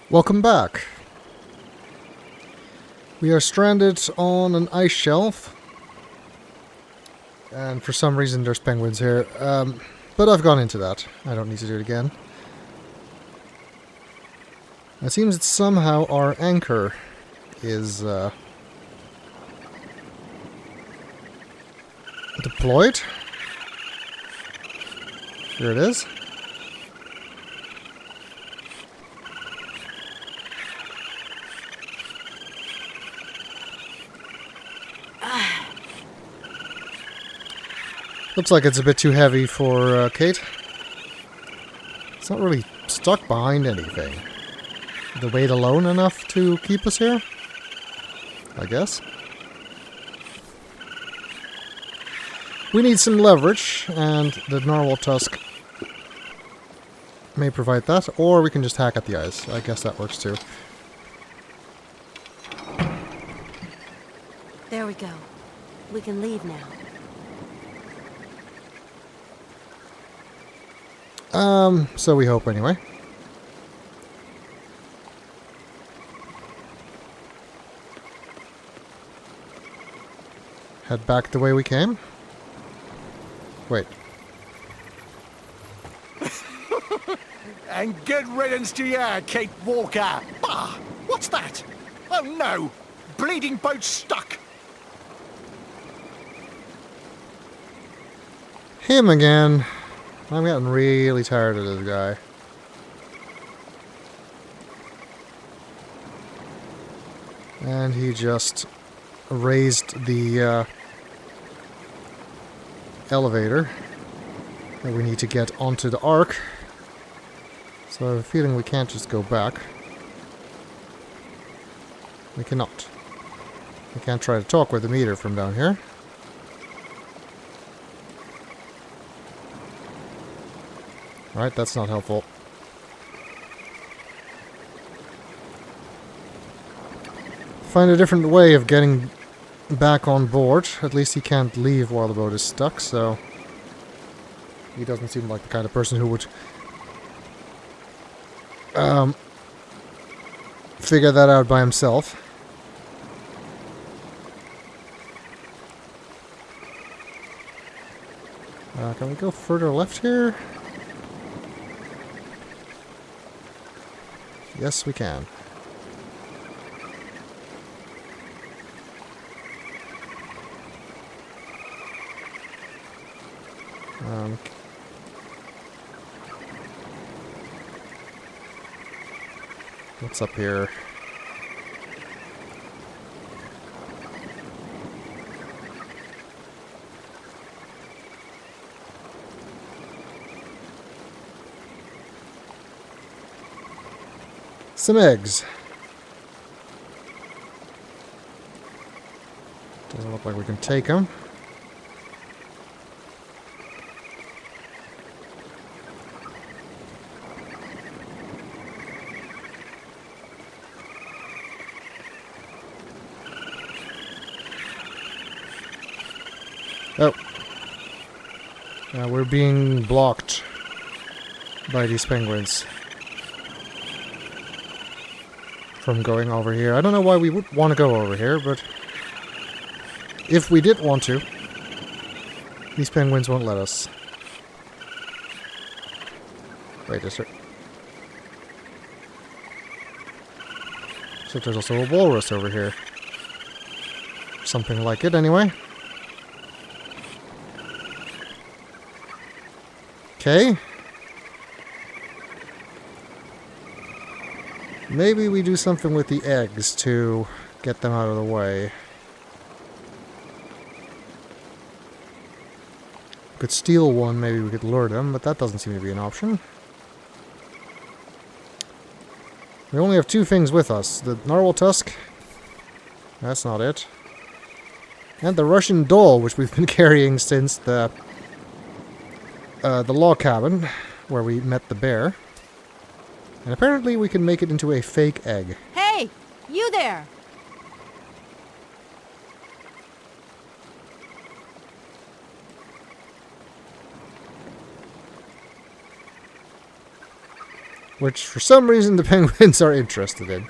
Welcome back. We are stranded on an ice shelf. And for some reason there's penguins here. But I've gone into that. I don't need to do it again. It seems that somehow our anchor is deployed. Here it is. Looks like it's a bit too heavy for Kate. It's not really stuck behind anything. The weight alone enough to keep us here? I guess. We need some leverage, and the narwhal tusk may provide that, or we can just hack at the ice. I guess that works too. There we go. We can leave now. So we hope anyway. Head back the way we came. Wait. And good riddance to you, Kate Walker. Bah! What's that? Oh no! Bleeding boat stuck! Him again. I'm getting really tired of this guy. And he just raised the elevator that we need to get onto the Ark. So I have a feeling we can't just go back. We cannot. We can't try to talk with the meter from down here. Alright, that's not helpful. Find a different way of getting back on board. At least he can't leave while the boat is stuck, so... He doesn't seem like the kind of person who would... figure that out by himself. Can we go further left here? Yes, we can. What's up here? Some eggs. Doesn't look like we can take them. Oh. We're being blocked by these penguins from going over here. I don't know why we would want to go over here, but if we did want to, these penguins won't let us. Wait, is there... So there's also a walrus over here. Something like it, anyway. Okay. Maybe we do something with the eggs to get them out of the way. We could steal one, maybe we could lure them, but that doesn't seem to be an option. We only have two things with us. The narwhal tusk. That's not it. And the Russian doll, which we've been carrying since the log cabin, where we met the bear. And apparently we can make it into a fake egg. Hey! You there! which for some reason the penguins are interested in.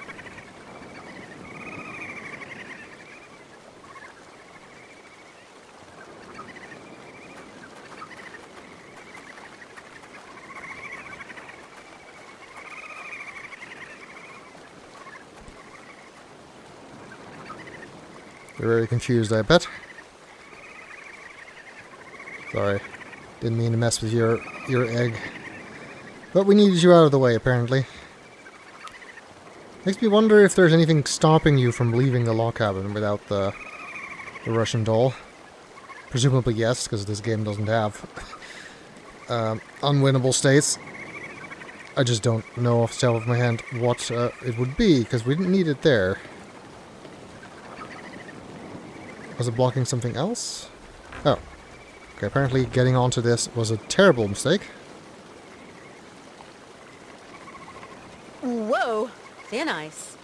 They're very confused, I bet. Sorry. Didn't mean to mess with your egg. But we needed you out of the way, apparently. Makes me wonder if there's anything stopping you from leaving the log cabin without the Russian doll. Presumably yes, because this game doesn't have unwinnable states. I just don't know off the top of my hand what it would be, because we didn't need it there. Was it blocking something else? Oh. Okay, apparently getting onto this was a terrible mistake. Whoa! Thin ice.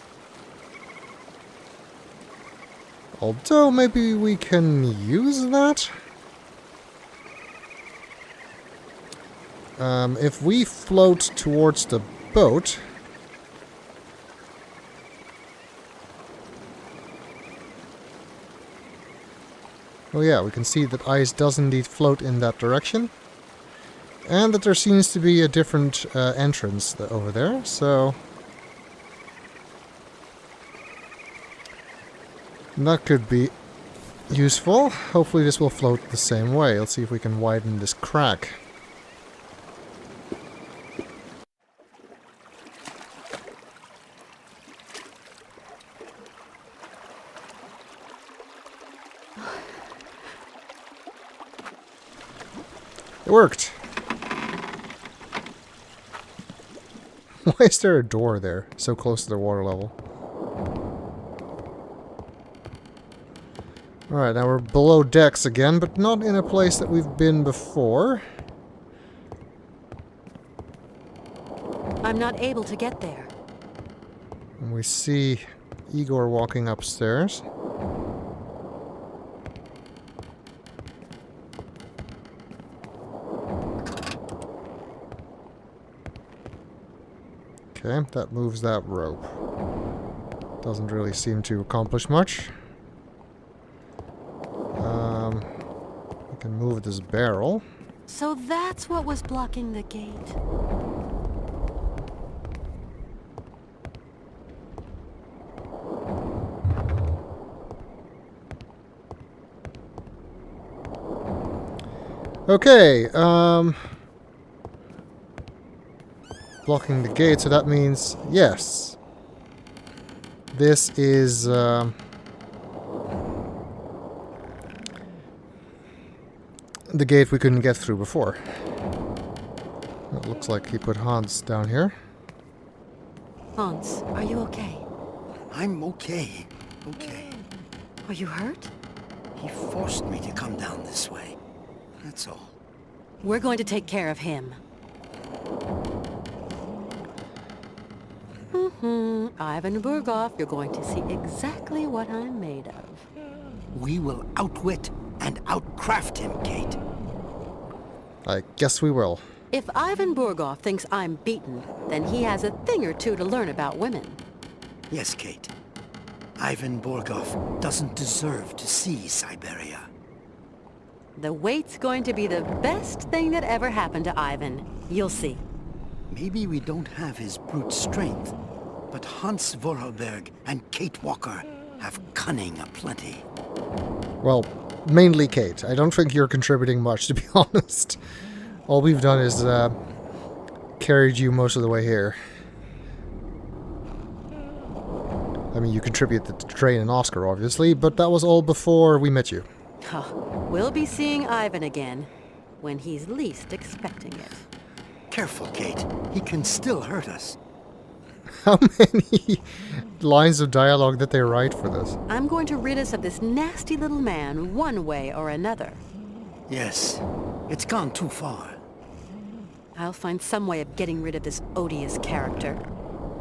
Although, maybe we can use that? If we float towards the boat... Oh yeah, we can see that ice does indeed float in that direction. And that there seems to be a different entrance over there, so... that could be useful. Hopefully this will float the same way. Let's see if we can widen this crack. It worked! Why is there a door there, so close to the water level? Alright, now we're below decks again, but not in a place that we've been before. I'm not able to get there. And we see Igor walking upstairs. Okay, that moves that rope. Doesn't really seem to accomplish much. We can move this barrel. So that's what was blocking the gate. Okay, blocking the gate, so that means, yes. This is, the gate we couldn't get through before. It looks like he put Hans down here. Hans, are you okay? I'm okay. Okay. Are you hurt? He forced me to come down this way. That's all. We're going to take care of him. Ivan Burgov, you're going to see exactly what I'm made of. We will outwit and outcraft him, Kate. I guess we will. If Ivan Burgov thinks I'm beaten, then he has a thing or two to learn about women. Yes, Kate. Ivan Borgov doesn't deserve to see Syberia. The wait's going to be the best thing that ever happened to Ivan. You'll see. Maybe we don't have his brute strength, but Hans Vorarlberg and Kate Walker have cunning aplenty. Well, mainly Kate. I don't think you're contributing much, to be honest. All we've done is carried you most of the way here. I mean, you contributed to Train and Oscar, obviously, but that was all before we met you. We'll be seeing Ivan again when he's least expecting it. Careful, Kate. He can still hurt us. How many lines of dialogue did they write for this? I'm going to rid us of this nasty little man one way or another. Yes. It's gone too far. I'll find some way of getting rid of this odious character.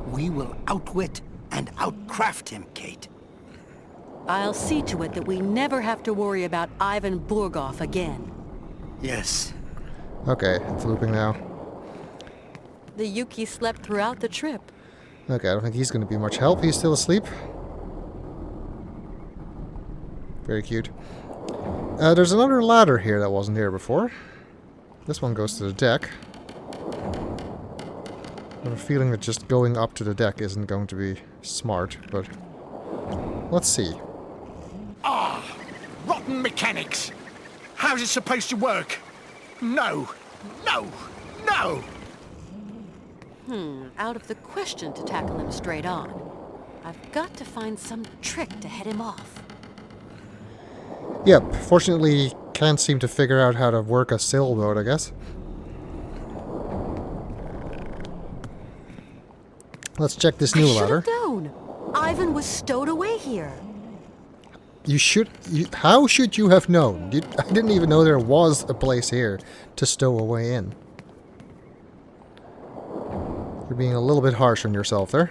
We will outwit and outcraft him, Kate. I'll see to it that we never have to worry about Ivan Burgov again. Yes. Okay, it's looping now. The Yuki slept throughout the trip. Okay, I don't think he's going to be much help. He's still asleep. Very cute. There's another ladder here that wasn't here before. This one goes to the deck. I have a feeling that just going up to the deck isn't going to be smart, but let's see. Ah, rotten mechanics. How's it supposed to work? No, no, no! Out of the question to tackle him straight on. I've got to find some trick to head him off. Yep, fortunately can't seem to figure out how to work a sailboat, I guess. Let's check this new I should ladder. have known. Ivan was stowed away here. How should you have known? I didn't even know there was a place here to stow away in. You're being a little bit harsh on yourself there.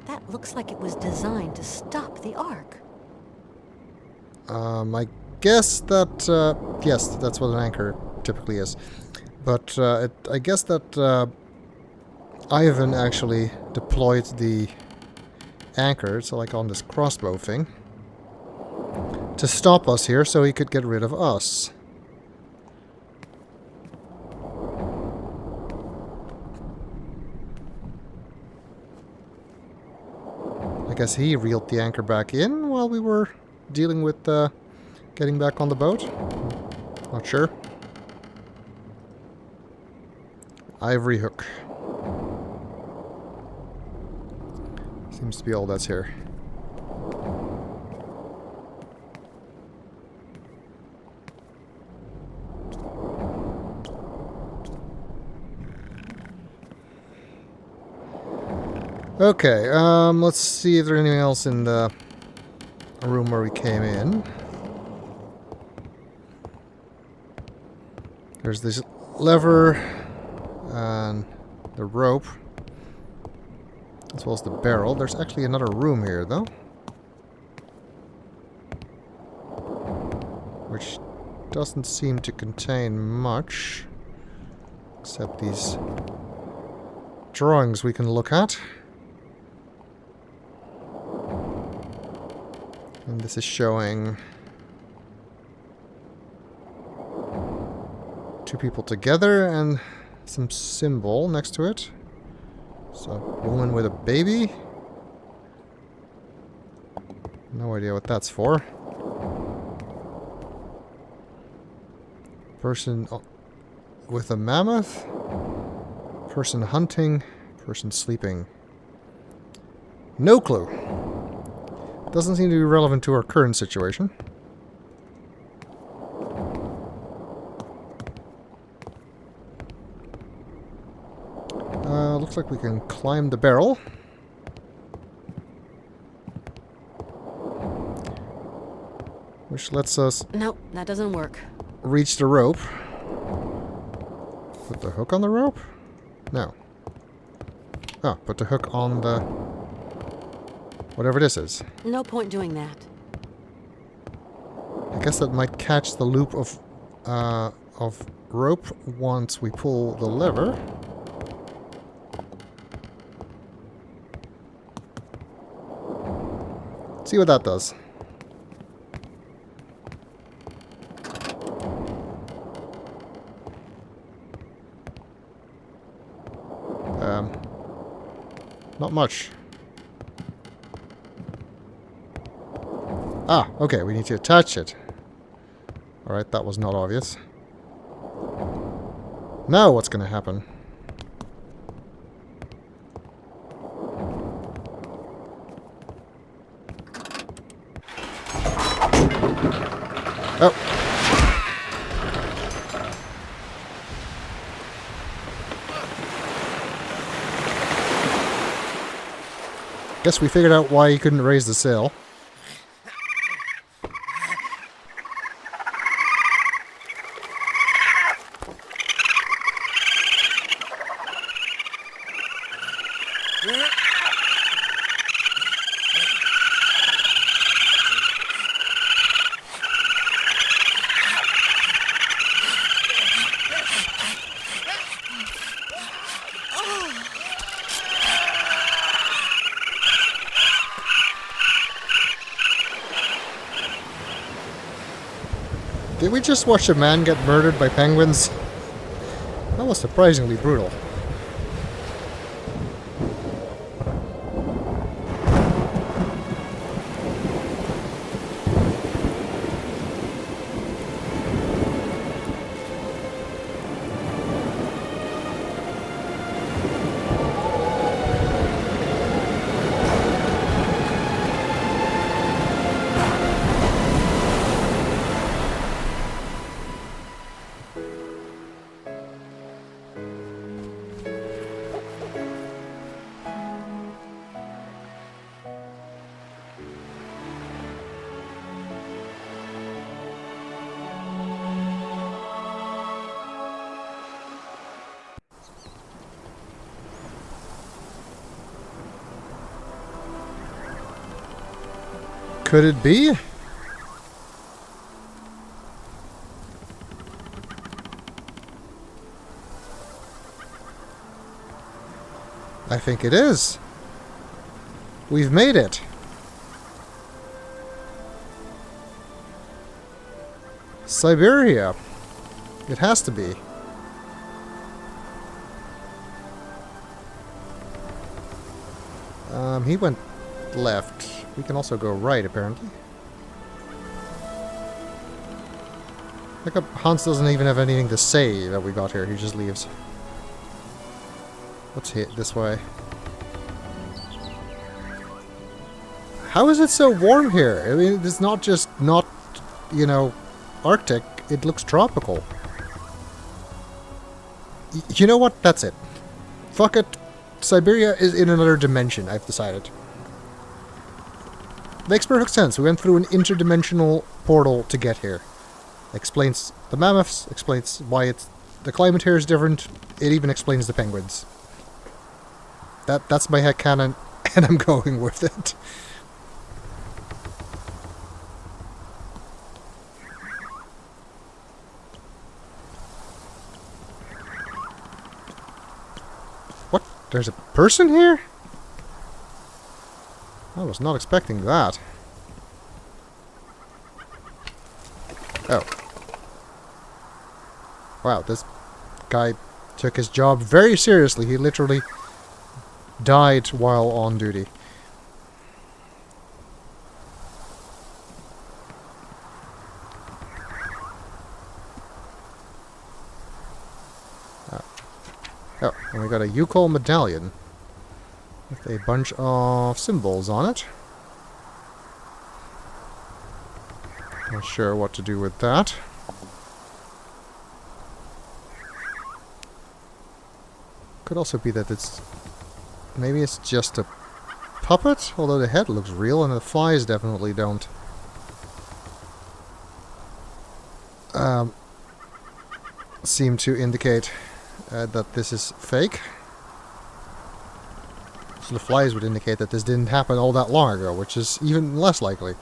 That looks like it was designed to stop the Ark. I guess that, yes, that's what an anchor typically is. But I guess that Ivan actually deployed the anchor, so like on this crossbow thing, to stop us here so he could get rid of us. I guess he reeled the anchor back in while we were dealing with getting back on the boat. Not sure. Ivory hook. Seems to be all that's here. Okay, let's see if there's anything else in the room where we came in. There's this lever and the rope, as well as the barrel. There's actually another room here, though, which doesn't seem to contain much, except these drawings we can look at. And this is showing two people together and some symbol next to it. So, a woman with a baby. No idea what that's for. Person with a mammoth. Person hunting. Person sleeping. No clue. Doesn't seem to be relevant to our current situation. Looks like we can climb the barrel. Which lets us... Nope, that doesn't work. ...reach the rope. Put the hook on the rope? No. Oh, put the hook on the... whatever this is. No point doing that. I guess that might catch the loop of rope once we pull the lever. See what that does. Not much. Ah, okay, we need to attach it. Alright, that was not obvious. Now what's gonna happen? Oh. Guess we figured out why he couldn't raise the sail. Did we just watch a man get murdered by penguins? That was surprisingly brutal. Could it be? I think it is. We've made it. Syberia. It has to be. He went left. We can also go right, apparently. Look up, Hans doesn't even have anything to say that we got here. He just leaves. Let's hit this way. How is it so warm here? I mean, it's not just not, you know, Arctic. It looks tropical. You know what? That's it. Fuck it. Syberia is in another dimension, I've decided. Makes perfect sense. We went through an interdimensional portal to get here. Explains the mammoths, explains why the climate here is different. It even explains the penguins. That's my headcanon, and I'm going with it. What? There's a person here? I was not expecting that. Oh. Wow, this guy took his job very seriously. He literally died while on duty. Oh, and we got a Yukol medallion with a bunch of symbols on it. Not sure what to do with that. Could also be that it's... maybe it's just a puppet, although the head looks real and the flies definitely don't. Seem to indicate that this is fake. So the flies would indicate that this didn't happen all that long ago, which is even less likely.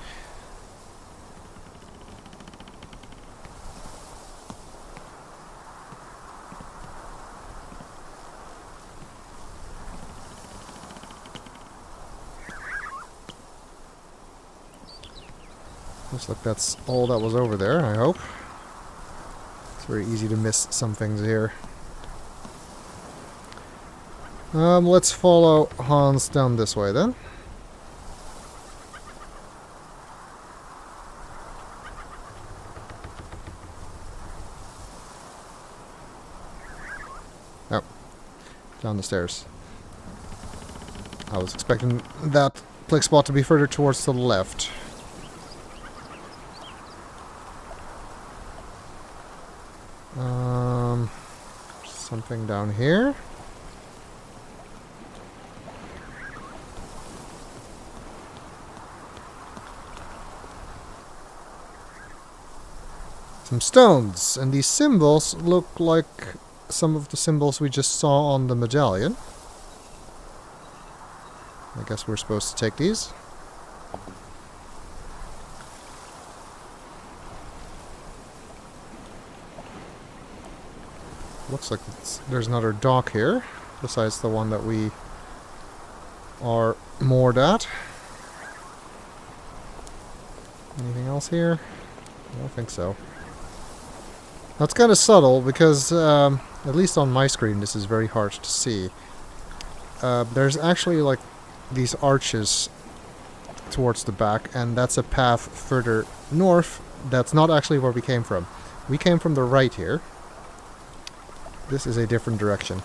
Looks like that's all that was over there, I hope. It's very easy to miss some things here. Let's follow Hans down this way then. Oh, down the stairs. I was expecting that plague spot to be further towards the left. Something down here. Some stones, and these symbols look like some of the symbols we just saw on the medallion. I guess we're supposed to take these. Looks like there's another dock here, besides the one that we are moored at. Anything else here? I don't think so. Now it's kind of subtle because, at least on my screen, this is very hard to see. There's actually like these arches towards the back, and that's a path further north. That's not actually where we came from. We came from the right here. This is a different direction.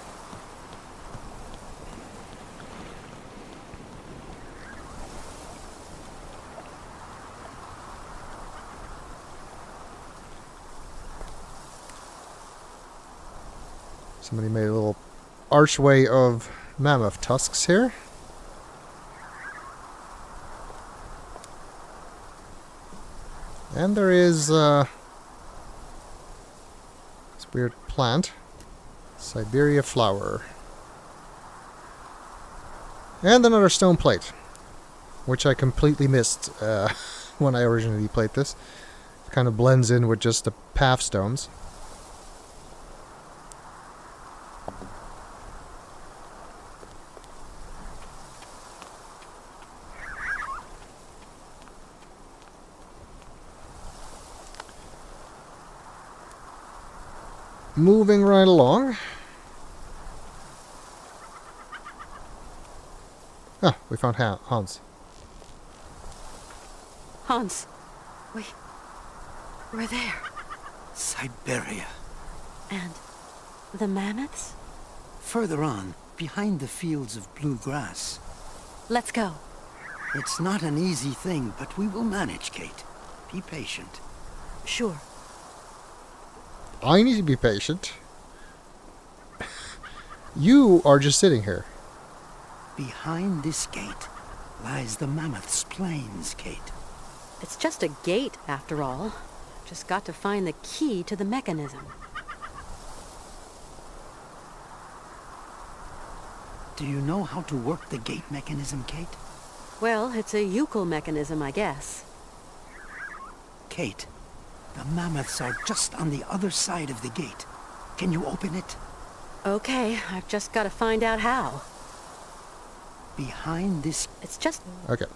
Somebody made a little archway of mammoth tusks here. And there is this weird plant. Syberia flower. And another stone plate, which I completely missed when I originally played this. It kind of blends in with just the path stones. Moving right along. Ah, we found Hans. Hans, we're there. Syberia. And the mammoths? Further on, behind the fields of blue grass. Let's go. It's not an easy thing, but we will manage, Kate. Be patient. Sure. I need to be patient. You are just sitting here. Behind this gate lies the mammoth's plains, Kate. It's just a gate, after all. Just got to find the key to the mechanism. Do you know how to work the gate mechanism, Kate? Well, it's a Euchel mechanism, I guess. Kate, the mammoths are just on the other side of the gate. Can you open it? Okay, I've just got to find out how. Behind this... It's just... Okay.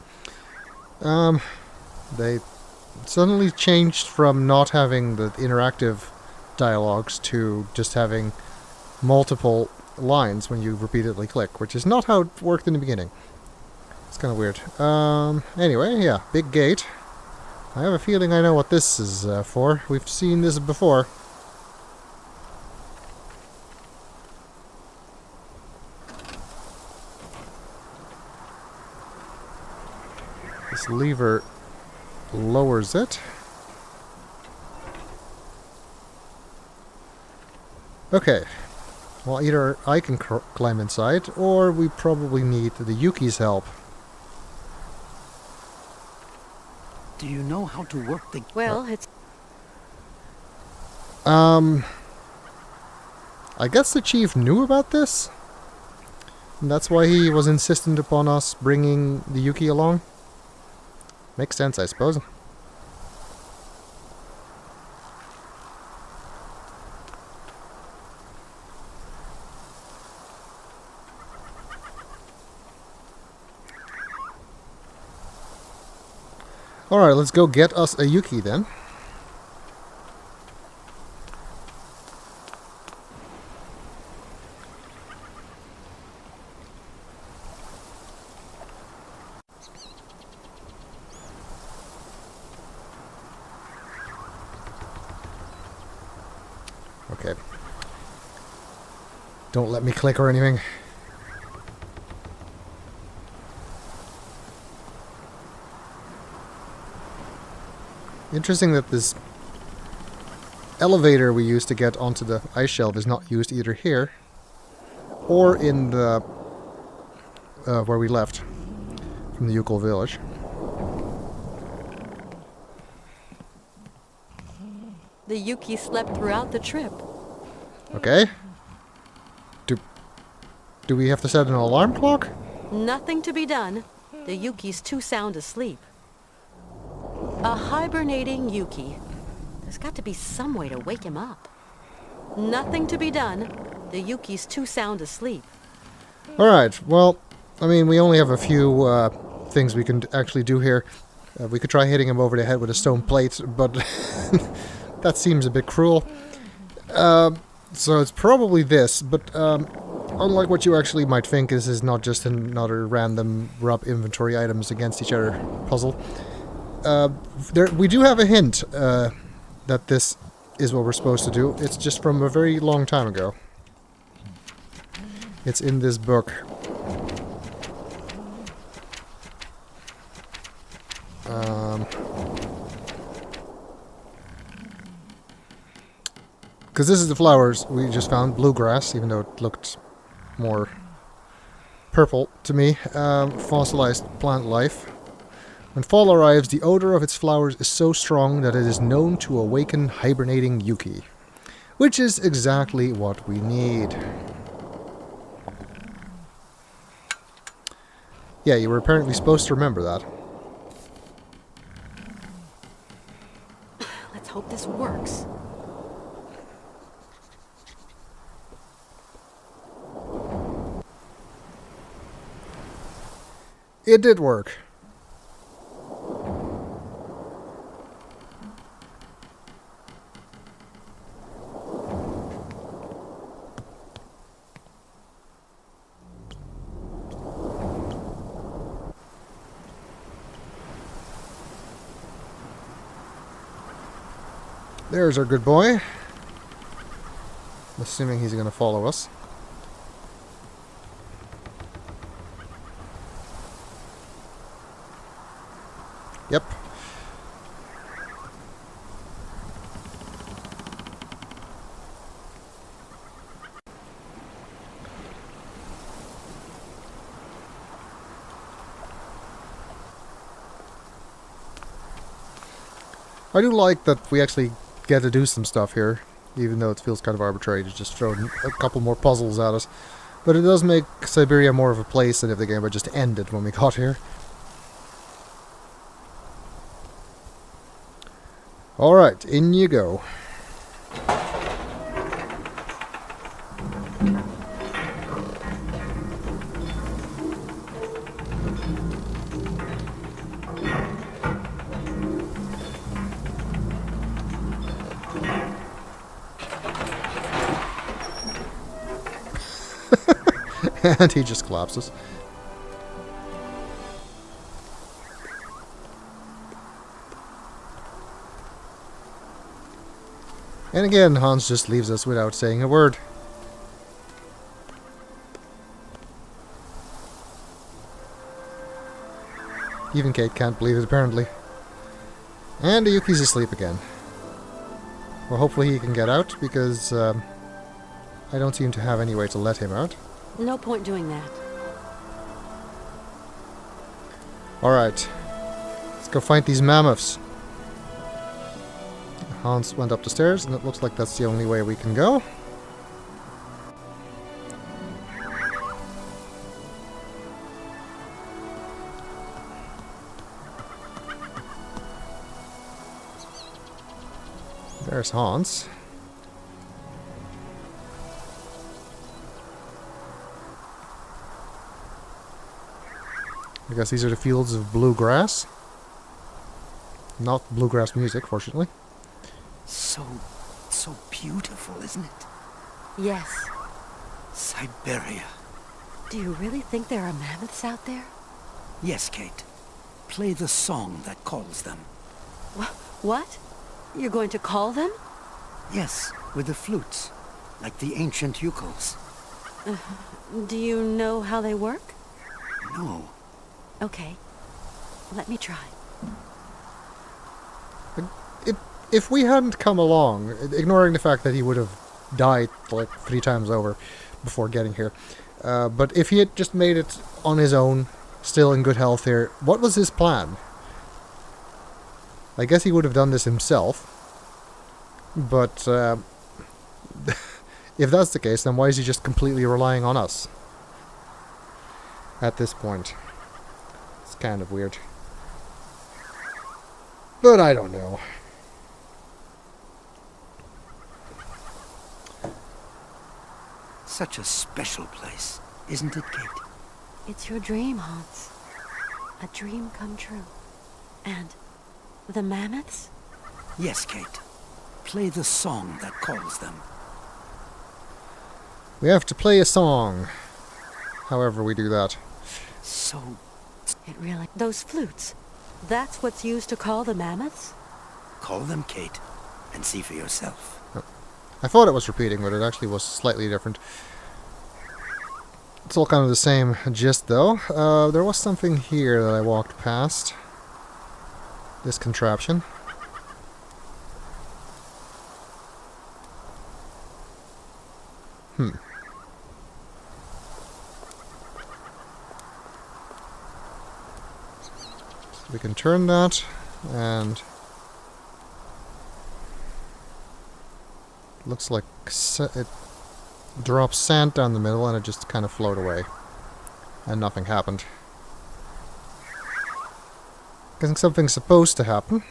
They suddenly changed from not having the interactive dialogues to just having multiple lines when you repeatedly click, which is not how it worked in the beginning. It's kind of weird. Anyway, yeah, big gate. I have a feeling I know what this is for. We've seen this before. This lever lowers it. Okay. Well, either I can climb inside, or we probably need the Yuki's help. Do you know how to work the... Well, it's... I guess the chief knew about this? And that's why he was insistent upon us bringing the Yuki along? Makes sense, I suppose. Alright, let's go get us a Yuki then. Okay. Don't let me click or anything. Interesting that this elevator we used to get onto the ice shelf is not used either here or in the where we left from the Yukel village. The Yuki slept throughout the trip. Okay. Do we have to set an alarm clock? Nothing to be done. The Yuki's too sound asleep. A hibernating Yuki. There's got to be some way to wake him up. Nothing to be done. The Yuki's too sound asleep. Alright, well, I mean, we only have a few things we can actually do here. We could try hitting him over the head with a stone plate, but that seems a bit cruel. So it's probably this, but unlike what you actually might think, this is not just another random rub inventory items against each other puzzle. We do have a hint that this is what we're supposed to do. It's just from a very long time ago. It's in this book. Because this is the flowers we just found, bluegrass, even though it looked more purple to me. Fossilized plant life. When fall arrives, the odor of its flowers is so strong that it is known to awaken hibernating Yuki. Which is exactly what we need. Yeah, you were apparently supposed to remember that. Let's hope this works. It did work. There's our good boy. Assuming he's going to follow us. Yep. I do like that we actually get to do some stuff here, even though it feels kind of arbitrary to just throw a couple more puzzles at us. But it does make Syberia more of a place than if the game had just ended when we got here. Alright, in you go. And he just collapses. And again, Hans just leaves us without saying a word. Even Kate can't believe it, apparently. And Yuki's asleep again. Well, hopefully he can get out, because I don't seem to have any way to let him out. No point doing that. Alright. Let's go find these mammoths. Hans went up the stairs, and it looks like that's the only way we can go. There's Hans. I guess these are the fields of bluegrass. Not bluegrass music, fortunately. So beautiful, isn't it? Yes. Syberia. Do you really think there are mammoths out there? Yes, Kate. Play the song that calls them. What? You're going to call them? Yes, with the flutes, like the ancient ukels. Do you know how they work? No. Okay. Let me try. If we hadn't come along, ignoring the fact that he would have died like 3 times over before getting here, but if he had just made it on his own, still in good health here, what was his plan? I guess he would have done this himself, but if that's the case, then why is he just completely relying on us at this point? It's kind of weird. But I don't know. Such a special place, isn't it, Kate? It's your dream, Hans. A dream come true. And the mammoths? Yes, Kate. Play the song that calls them. We have to play a song. However we do that. So, It really... Those flutes. That's what's used to call the mammoths? call them, Kate, and see for yourself. I thought it was repeating, but it actually was slightly different. It's all kind of the same gist, though. There was something here that I walked past. This contraption. So we can turn that, and... looks like it drops sand down the middle and it just kind of float away. And nothing happened. Guessing something's supposed to happen.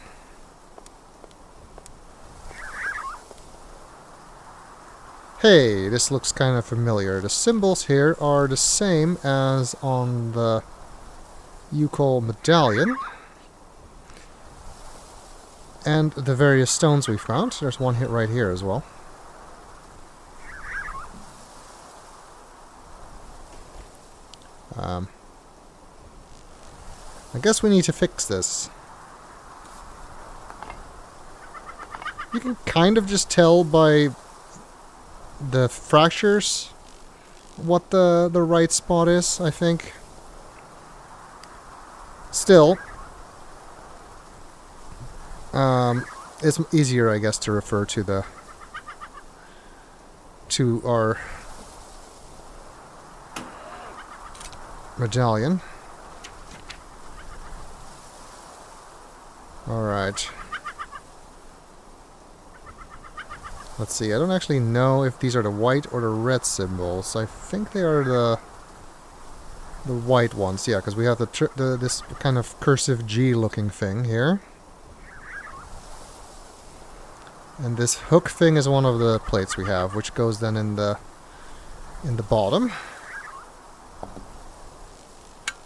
Hey, this looks kind of familiar. The symbols here are the same as on the Yukol medallion. And the various stones we found. There's one hit right here as well. I guess we need to fix this. You can kind of just tell by the fractures what the right spot is, I think. Still, it's easier, I guess, to refer to our medallion. Alright. Let's see, I don't actually know if these are the white or the red symbols. I think they are the white ones, yeah, because we have this kind of cursive G looking thing here. And this hook thing is one of the plates we have, which goes then in the bottom.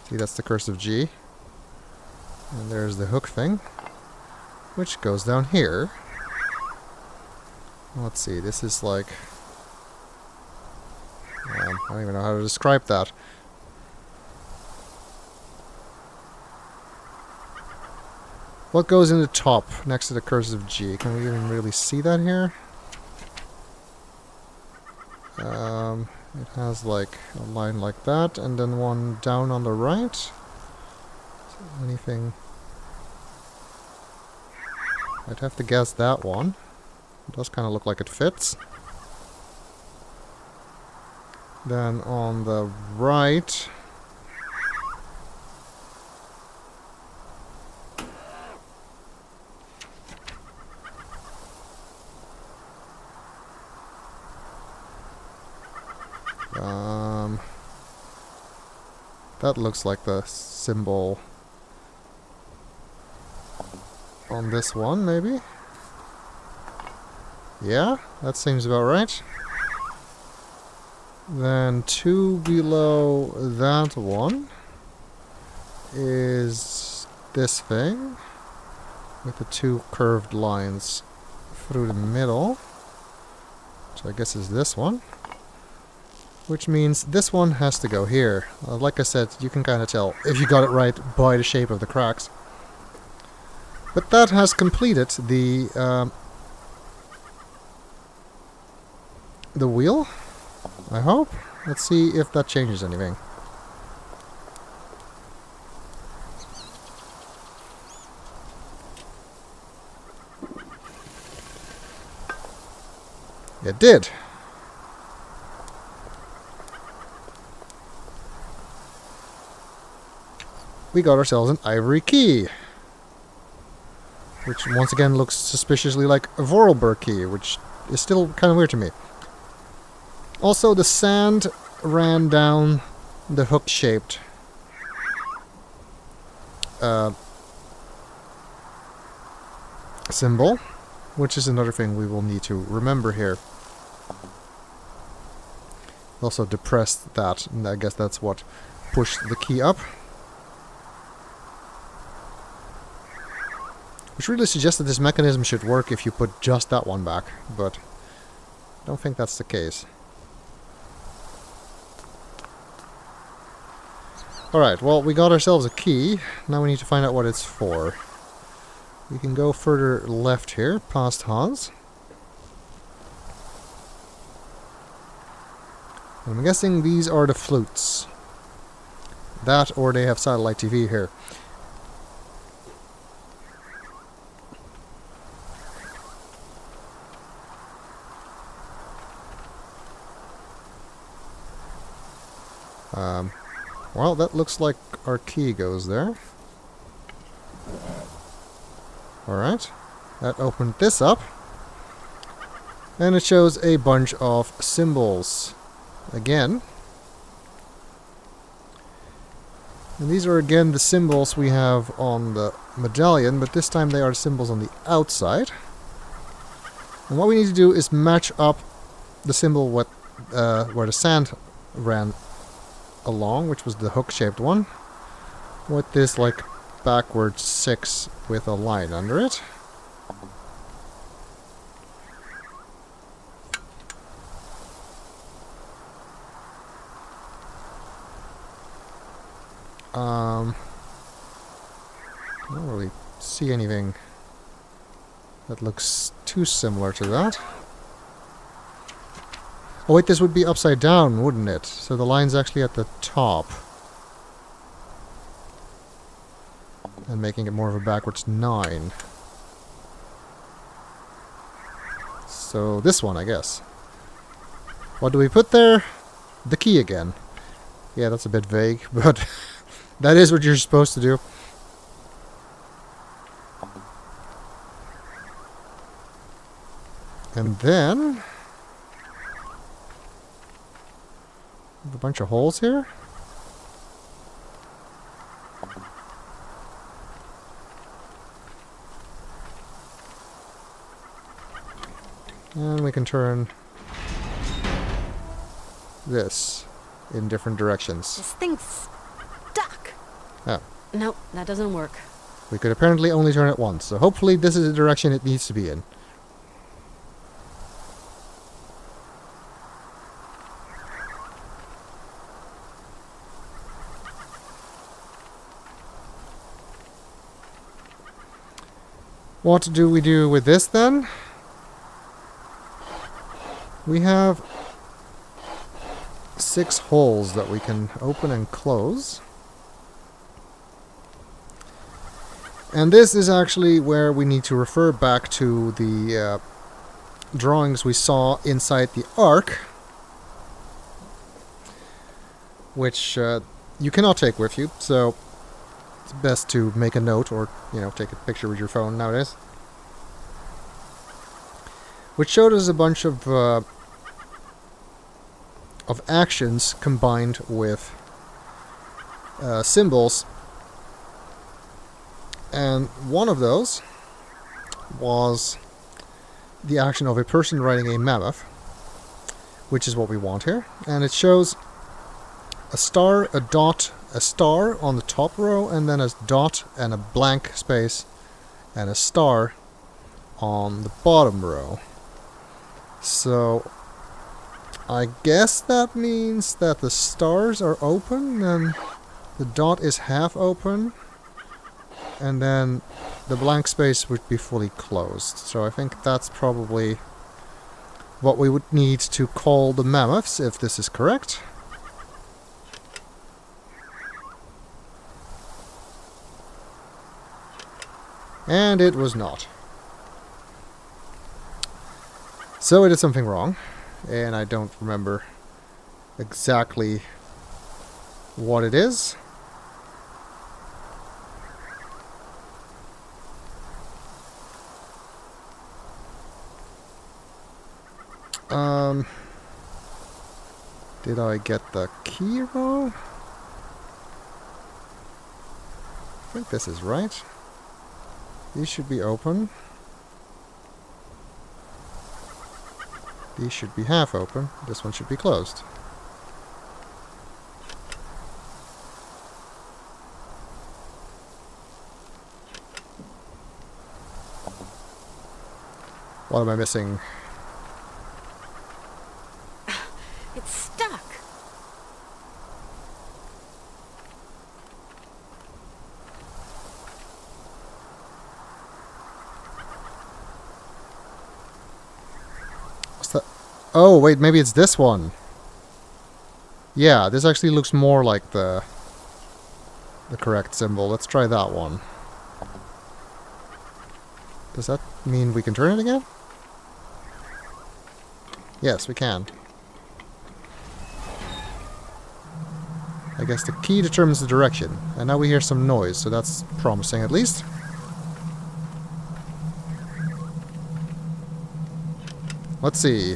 See, that's the cursive G. And there's the hook thing, which goes down here. Let's see, this is like... I don't even know how to describe that. What goes in the top next to the cursive G? Can we even really see that here? It has like a line like that, and then one down on the right. Anything? I'd have to guess that one. It does kind of look like it fits. Then on the right... that looks like the symbol on this one, maybe? Yeah, that seems about right. Then two below that one is this thing with the two curved lines through the middle, which I guess is this one. Which means this one has to go here. Like I said, you can kind of tell if you got it right by the shape of the cracks. But that has completed the wheel, I hope. Let's see if that changes anything. It did. We got ourselves an ivory key. Which once again looks suspiciously like a Vorarlberg key, which is still kind of weird to me. Also, the sand ran down the hook-shaped symbol, which is another thing we will need to remember here. Also depressed that, and I guess that's what pushed the key up. Which really suggests that this mechanism should work if you put just that one back, but I don't think that's the case. Alright, well, we got ourselves a key. Now we need to find out what it's for. We can go further left here, past Hans. I'm guessing these are the flutes. That, or they have satellite TV here. Well, that looks like our key goes there. Alright. That opened this up. And it shows a bunch of symbols. Again. And these are again the symbols we have on the medallion, but this time they are symbols on the outside. And what we need to do is match up the symbol with, where the sand ran along, which was the hook-shaped one, with this like backwards 6 with a line under it. I don't really see anything that looks too similar to that. Oh wait, this would be upside down, wouldn't it? So the line's actually at the top. And making it more of a backwards 9. So this one, I guess. What do we put there? The key again. Yeah, that's a bit vague, but that is what you're supposed to do. And then a bunch of holes here. And we can turn this in different directions. This thing's stuck. Oh. Nope, that doesn't work. We could apparently only turn it once, so hopefully this is the direction it needs to be in. What do we do with this then? We have 6 holes that we can open and close. And this is actually where we need to refer back to the drawings we saw inside the Ark, which you cannot take with you, so it's best to make a note or, you know, take a picture with your phone nowadays. Which showed us a bunch of actions combined with symbols. And one of those was the action of a person riding a mammoth, which is what we want here. And it shows a star, a dot, a star on the top row, and then a dot and a blank space and a star on the bottom row. So I guess that means that the stars are open and the dot is half open, and then the blank space would be fully closed. So I think that's probably what we would need to call the mammoths, if this is correct. And it was not. So I did something wrong, and I don't remember exactly what it is. Did I get the key wrong? I think this is right. These should be open. These should be half open. This one should be closed. What am I missing? It's stuck. Oh, wait, maybe it's this one. Yeah, this actually looks more like the correct symbol. Let's try that one. Does that mean we can turn it again? Yes, we can. I guess the key determines the direction. And now we hear some noise, so that's promising at least. Let's see.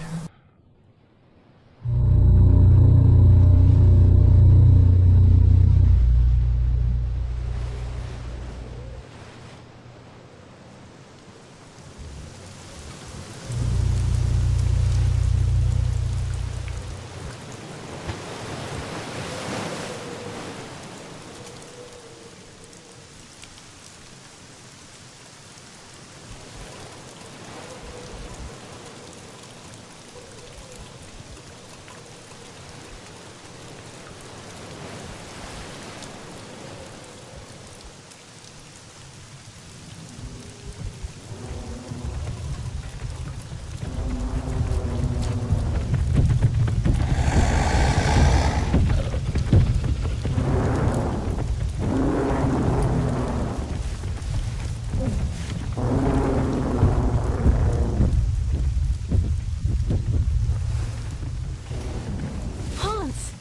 Hans!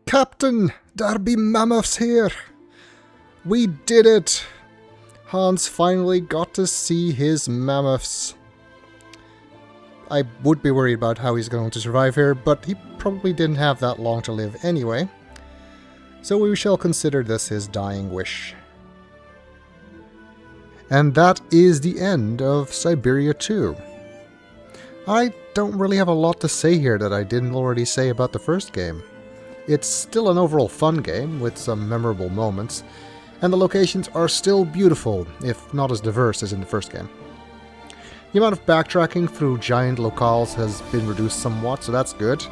Captain, there be mammoths here. We did it. Hans finally got to see his mammoths. I would be worried about how he's going to survive here, but he probably didn't have that long to live anyway. So we shall consider this his dying wish. And that is the end of Syberia 2. I don't really have a lot to say here that I didn't already say about the first game. It's still an overall fun game, with some memorable moments, and the locations are still beautiful, if not as diverse as in the first game. The amount of backtracking through giant locales has been reduced somewhat, so that's good,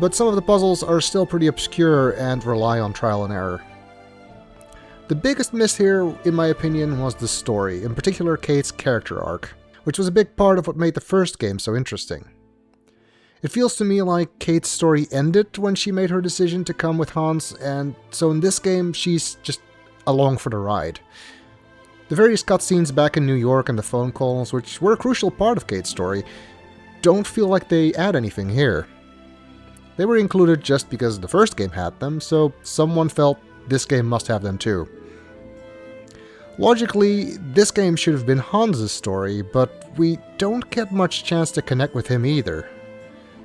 but some of the puzzles are still pretty obscure and rely on trial and error. The biggest miss here, in my opinion, was the story, in particular Kate's character arc, which was a big part of what made the first game so interesting. It feels to me like Kate's story ended when she made her decision to come with Hans, and so in this game she's just along for the ride. The various cutscenes back in New York and the phone calls, which were a crucial part of Kate's story, don't feel like they add anything here. They were included just because the first game had them, so someone felt this game must have them too. Logically, this game should have been Hans' story, but we don't get much chance to connect with him either.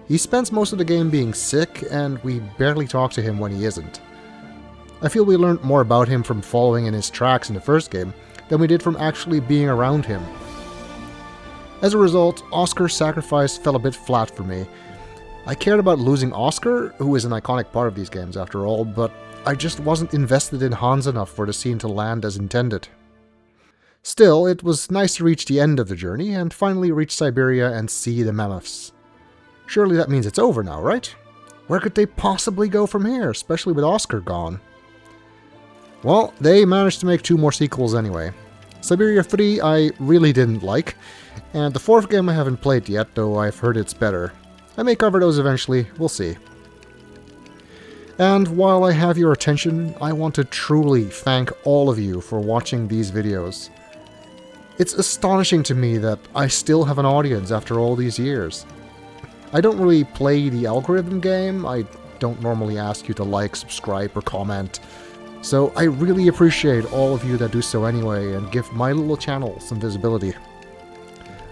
He spends most of the game being sick, and we barely talk to him when he isn't. I feel we learned more about him from following in his tracks in the first game than we did from actually being around him. As a result, Oscar's sacrifice fell a bit flat for me. I cared about losing Oscar, who is an iconic part of these games after all, but I just wasn't invested in Hans enough for the scene to land as intended. Still, it was nice to reach the end of the journey and finally reach Syberia and see the mammoths. Surely that means it's over now, right? Where could they possibly go from here, especially with Oscar gone? Well, they managed to make 2 more sequels anyway. Syberia 3 I really didn't like, and the 4th game I haven't played yet, though I've heard it's better. I may cover those eventually, we'll see. And while I have your attention, I want to truly thank all of you for watching these videos. It's astonishing to me that I still have an audience after all these years. I don't really play the algorithm game, I don't normally ask you to like, subscribe, or comment. So I really appreciate all of you that do so anyway and give my little channel some visibility.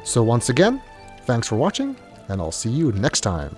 So once again, thanks for watching, and I'll see you next time.